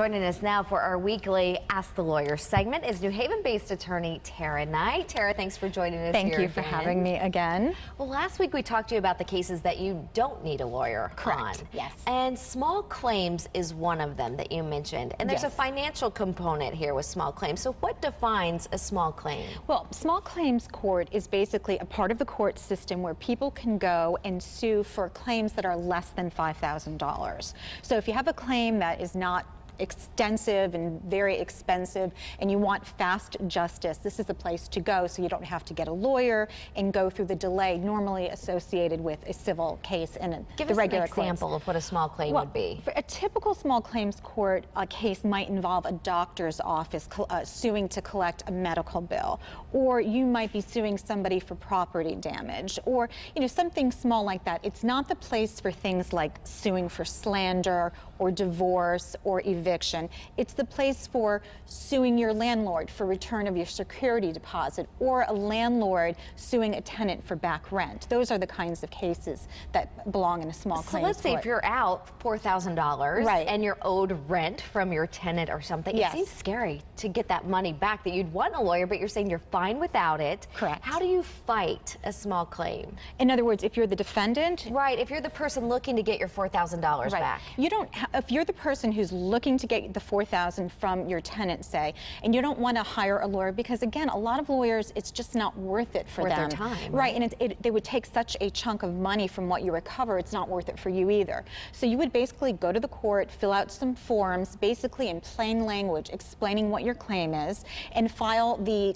Joining us now for our weekly Ask the Lawyer segment is New Haven-based attorney Tara Knight. Tara, thanks for joining us Thank here you for having me again. Well, last week we talked to you about the cases that you don't need a lawyer Correct. on. Yes. And small claims is one of them that you mentioned. And there's a financial component here with small claims. So what defines a small claim? Well, small claims court is basically a part of the court system where people can go and sue for claims that are less than $5,000. So if you have a claim that is not extensive and very expensive and you want fast justice, this is the place to go so you don't have to get a lawyer and go through the delay normally associated with a civil case and the regular Give us an example of what a small claim would be. For a typical small claims court case might involve a doctor's office suing to collect a medical bill, or you might be suing somebody for property damage, or something small like that. It's not the place for things like suing for slander or divorce or eviction. It's the place for suing your landlord for return of your security deposit, or a landlord suing a tenant for back rent. Those are the kinds of cases that belong in a small claims court. So let's say if you're out $4,000 and you're owed rent from your tenant or something, it seems scary to get that money back that you'd want a lawyer, but you're saying you're fine without it. Correct. How do you fight a small claim? In other words, if you're the defendant? Right, if you're the person looking to get your $4,000 back. You don't if you're the person who's looking to get the $4,000 from your tenant, say, and you don't want to hire a lawyer because, again, a lot of lawyers, it's just not worth it for them. Their time. Right, and they would take such a chunk of money from what you recover, it's not worth it for you either. So you would basically go to the court, fill out some forms, basically in plain language, explaining what your claim is, and file the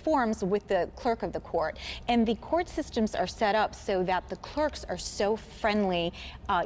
forms with the clerk of the court. And the court systems are set up so that the clerks are so friendly,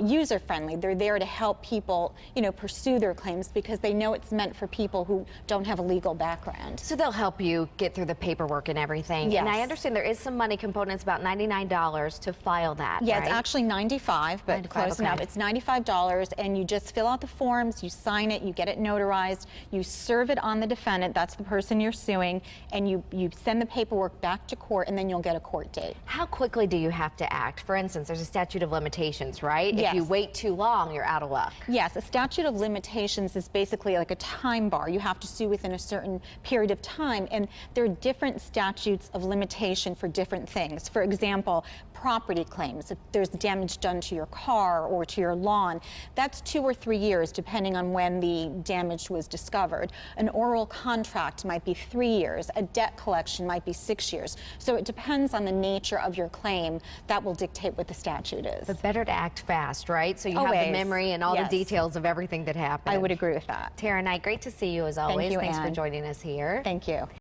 user-friendly. They're there to help people, pursue their claims because they know it's meant for people who don't have a legal background. So they'll help you get through the paperwork and everything. Yes. And I understand there is some money components, about $99 to file that. Yeah, right? It's actually $95, but close enough. It's $95, and you just fill out the forms, you sign it, you get it notarized, you serve it on the defendant, that's the person you're suing, and you send the paperwork back to court, and then you'll get a court date. How quickly do you have to act? For instance, there's a statute of limitations, right? Yes. If you wait too long, you're out of luck. Yes, a statute of limitations is basically like a time bar. You have to sue within a certain period of time, and there are different statutes of limitation for different things. For example, property claims. If there's damage done to your car or to your lawn, that's 2 or 3 years depending on when the damage was discovered. An oral contract might be 3 years. A debt collection might be 6 years. So it depends on the nature of your claim. That will dictate what the statute is. But better to act fast, right? So you have the memory and all the details of everything that happened. I would agree with that. Tara Knight, great to see you as always. Thank you, Thanks Ann. for joining us here. Thank you.